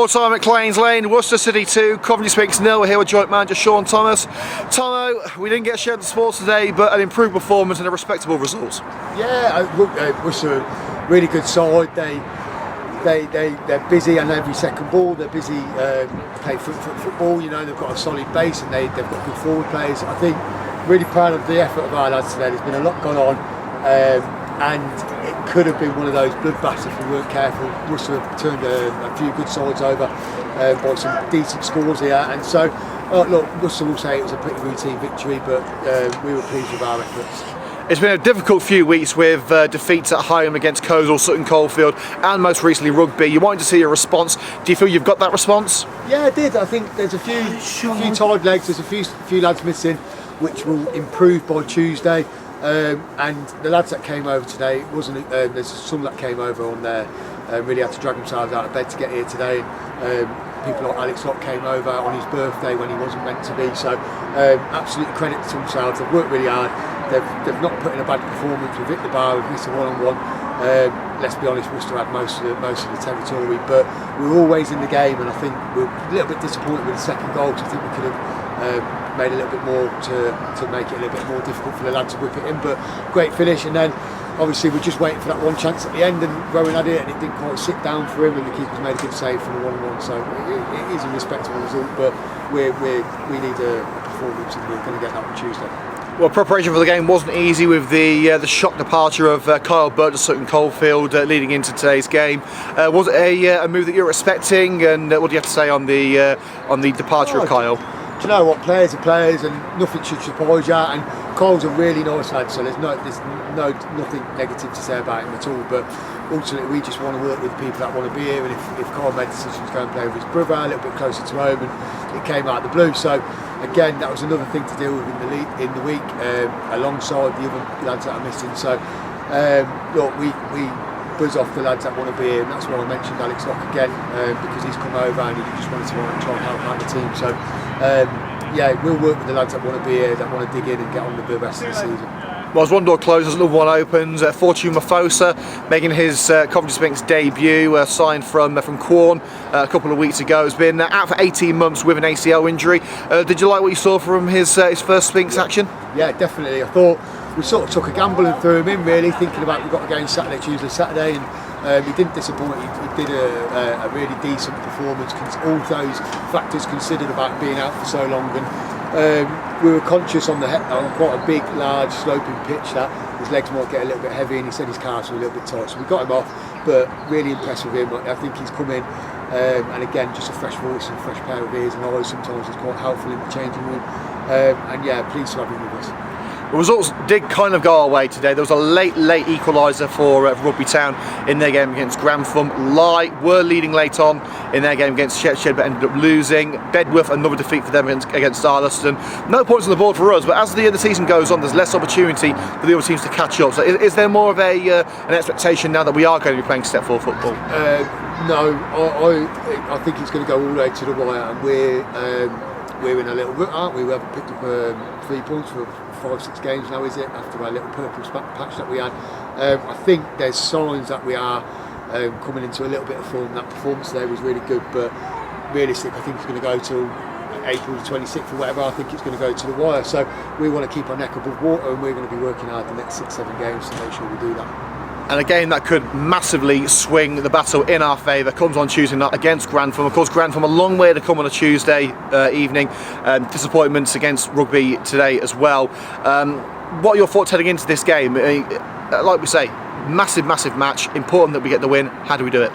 Full time at Claines Lane, Worcester City 2, Coventry Sphinx 0. We're here with joint manager Shaun Thomas. Tomo, we didn't get shared the sports today, but an improved performance and a respectable result. Yeah, Worcester, really good side. They're busy on every second ball. They're busy playing football. You know, they've got a solid base and they've got good forward players. I think really proud of the effort of our lads today. There's been a lot going on, and it could have been one of those bloodbaths if we weren't careful. Worcester have turned a few good sides over by some decent scores here, and so look, Worcester will say it was a pretty routine victory, but we were pleased with our efforts. It's been a difficult few weeks with defeats at home against Coleshill, Sutton Coldfield and most recently Rugby. You wanted to see a response. Do you feel you've got that response? Yeah, I did. I think there's a few tired legs, there's a few lads missing, which will improve by Tuesday. And the lads that came over today, there's some that came over on there, really had to drag themselves out of bed to get here today. People like Alex Locke came over on his birthday when he wasn't meant to be, so absolute credit to themselves. They've worked really hard. They've not put in a bad performance. We've hit the bar, we've missed a one-on-one. Let's be honest, Worcester had most of the territory, but we were always in the game, and I think we're a little bit disappointed with the second goal, because I think we could have made a little bit more to make it a little bit more difficult for the lad to whip it in. But great finish, and then obviously we're just waiting for that one chance at the end, and Rowan had it and it didn't quite sit down for him, and the keeper's made a good save from the 1-1. So it is a respectable result, but we need a performance, and we're going to get that on Tuesday. Well, preparation for the game wasn't easy with the shock departure of Kyle Bird to Sutton Coldfield leading into today's game. Was it a move that you were expecting, and what do you have to say on the departure of Kyle? Do you know what? Players are players, and nothing should surprise you. And Kyle's a really nice lad, so there's nothing negative to say about him at all. But ultimately, we just want to work with people that want to be here. And if Kyle made the decision to go and play with his brother a little bit closer to home, and it came out of the blue. So again, that was another thing to deal with in the week, alongside the other lads that are missing. So look, we buzz off the lads that want to be here, and that's why I mentioned Alex Locke again, because he's come over and he just wanted to try and help out the team. So yeah, we'll work with the lads that want to be here, that want to dig in and get on with the rest of the season. Well, as one door closes, another one opens. Fortune Mafosa making his Coventry Sphinx debut, signed from Quorn a couple of weeks ago. Has been out for 18 months with an ACL injury. Did you like what you saw from his first Sphinx action? Yeah, definitely. I thought we sort of took a gamble and threw him in, really, thinking about we've got a game Saturday, Tuesday, Saturday, and he didn't disappoint. He did a really decent performance, all those factors considered about being out for so long. And we were conscious on quite a big, large, sloping pitch that his legs might get a little bit heavy, and he said his calves were a little bit tight, so we got him off. But really impressed with him. I think he's come in, and again, just a fresh voice and a fresh pair of ears and eyes. Sometimes it's quite helpful in the changing room. And yeah, pleased to have him with us. The results did kind of go our way today. There was a late equaliser for Rugby Town in their game against Grantham. Were leading late on in their game against Shed, but ended up losing. Bedworth, another defeat for them against Darlaston. No points on the board for us, but as the season goes on, there's less opportunity for the other teams to catch up. So is there more of an expectation now that we are going to be playing step 4 football? No, I think it's going to go all the way to the wire, and we're in a little rut, aren't we? We haven't picked up 3 points for 5-6 games now, is it, after our little purple patch that we had. I think there's signs that we are coming into a little bit of form. That performance today was really good, but realistic, I think it's going to go till April the 26th or whatever. I think it's going to go to the wire, so we want to keep our neck above water, and we're going to be working hard the next 6-7 games to make sure we do that. And a game that could massively swing the battle in our favour comes on Tuesday night against Grantham. Of course, Grantham a long way to come on a Tuesday evening. Disappointments against Rugby today as well. What are your thoughts heading into this game? Like we say, massive match. Important that we get the win. How do we do it?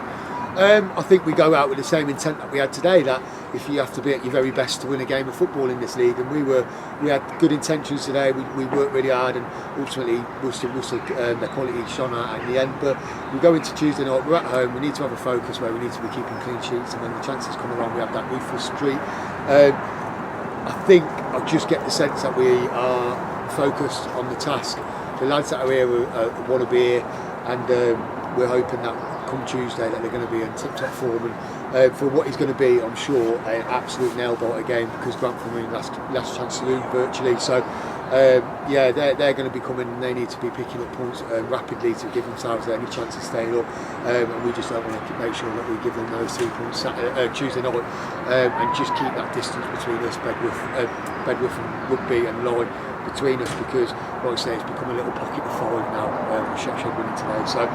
I think we go out with the same intent that we had today, that if you have to be at your very best to win a game of football in this league, and we had good intentions today. We worked really hard, and ultimately the quality shone out in the end. But we go into Tuesday night, we're at home, we need to have a focus where we need to be keeping clean sheets, and when the chances come along, we have that ruthless streak. I think I just get the sense that we are focused on the task. The lads that are here want to be here, and we're hoping that come Tuesday that they're going to be in tip-top form, and for what is going to be, I'm sure, an absolute nail-biter game, because Grantham are in last chance saloon virtually. So yeah, they're going to be coming and they need to be picking up points rapidly to give themselves any chance of staying up. And we just don't want to make sure that we give them those 3 points Tuesday night, and just keep that distance between us, Bedworth and Rugby and Lyme between us, because like I say, it's become a little pocket of 5 now with Sheffield winning today. So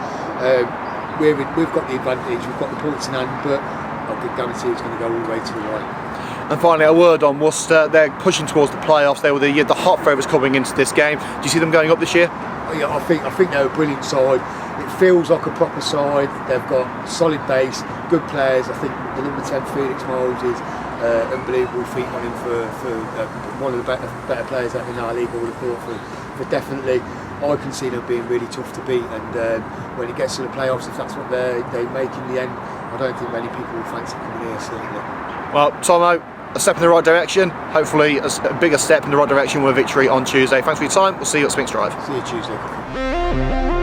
we've got the advantage, we've got the points in hand, but I can guarantee it's going to go all the way to the right. And finally, a word on Worcester. They're pushing towards the playoffs. They were the hot favourites coming into this game. Do you see them going up this year? Yeah, I think they're a brilliant side. It feels like a proper side. They've got solid base, good players. I think the number 10 Felix Miles is unbelievable feat on him for one of the better players in our league. I would have thought for definitely. I can see them being really tough to beat, and when it gets to the playoffs, if that's what they make in the end, I don't think many people will fancy coming here, certainly. Well, Tomo, a step in the right direction. Hopefully a bigger step in the right direction with a victory on Tuesday. Thanks for your time. We'll see you at Sphinx Drive. See you Tuesday.